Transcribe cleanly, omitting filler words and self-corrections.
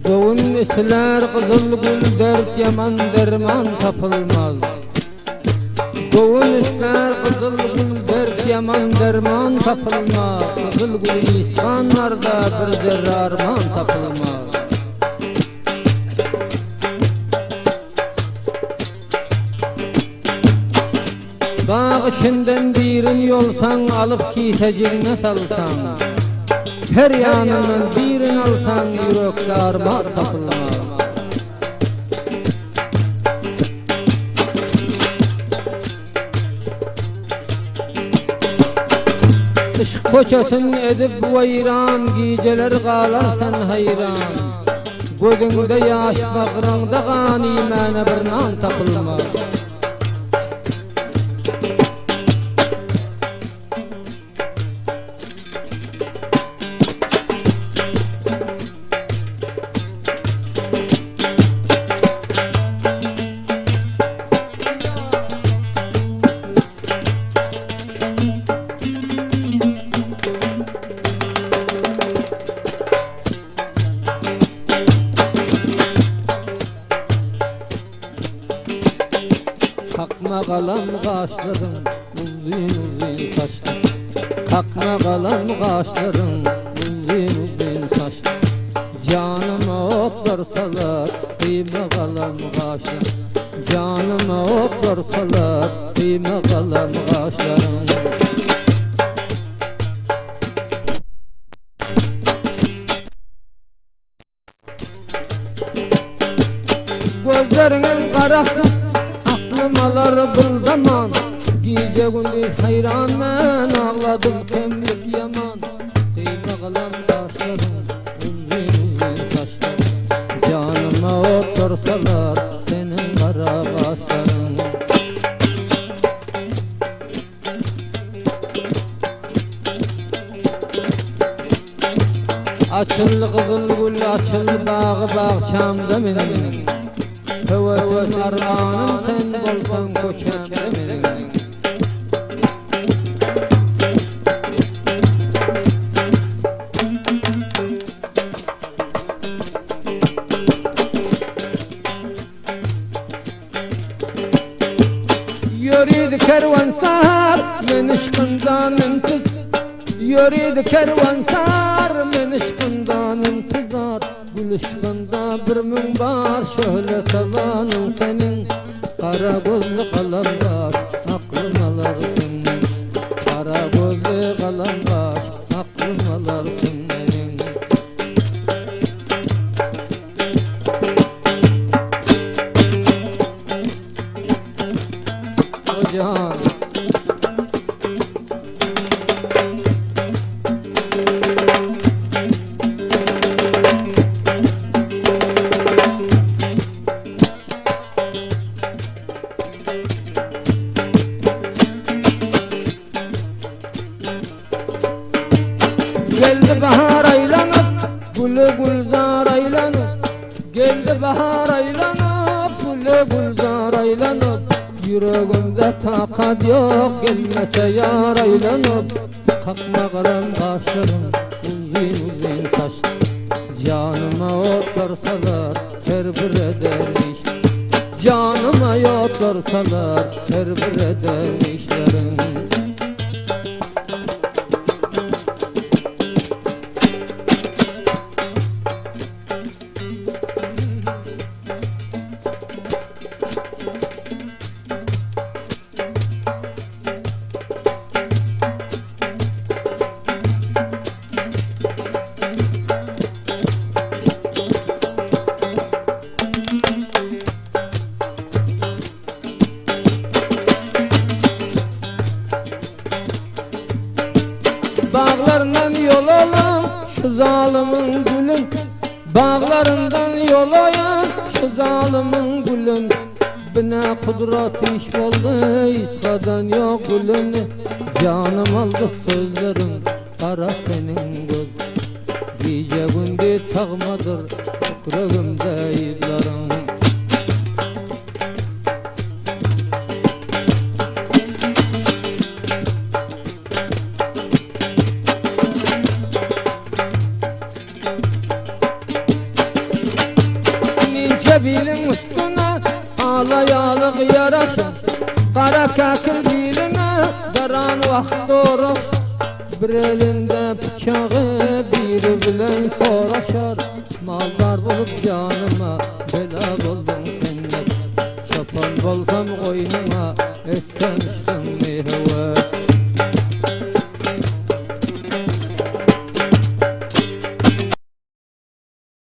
Doğun esiler kızıl gül dert yaman derman tapılmaz. Doğun esiler kızıl gül dert yaman derman tapılmaz. Kızıl gül insanlarda bir zerre arman tapılmaz. Dağ içinden birin yolsan alıp kitecine salsan, her yanından birini alsan yürekte armağan tapılmaz. Işık koçasın edip vayran, geceler kalarsan hayran. Gözünde yaş bakırında kan, imana bir nan tapılmaz. Takma kalan kaşların uzun uzun saçlı. Takma kalan kaşların uzun uzun saçlı. Canıma ot verseler kıyma kalan kaşlar. Canıma ot verseler kıyma kalan kaşların. Gözlerinin karası aklım bu zaman. Gece gündüz hayran ben ağladım kemlik yaman. Kıyma kalan kaşların uzun uzun saçlar. Canıma otursalar senin kara kaşların. Açıldı kızıl gül açıldı bağı bahçamda benim. Hevesöz armağanım sen bolsan koçamda benim. Yürüdü kervansar men aşkından intizar. Yürüdü kervansar men aşkından intizar. Gül aşkında bir münbar şöyle salanın senin. Kara gözlü kalanlar aklım alarsın. Kara gözlü kalanlar aklım alarsın benim. Hocam geldi bahar aylanıp, gülü gülzar aylanıp. Geldi bahar aylanıp, gülü gülzar aylanıp. Yüreğimde takat yok, gelmese yar aylanıp. Kalkma kalan kaşlarım, uzun uzun saç. Canıma otursalar, her bir eder iş. Canıma otursalar, her bir eder işlerim. Bağlarından yol alan şu zalimin gülüm. Bağlarından yol alan şu zalimin gülüm. Bina kudret iş oldu iskadan yok gülüm. Canım aldı sözlerim kara senin göz. Gece gündüz tağmadır yüreğimde izlerim. bilin üstüne alayalık yaraşır. Kara kakıl diline daran vaxt doğrar. Bir elinde bıçağı biri bilen soraşar. Maldar bulup canıma bela buldum seni. Çapan bolsam koynuma etsem üstüm mehvet.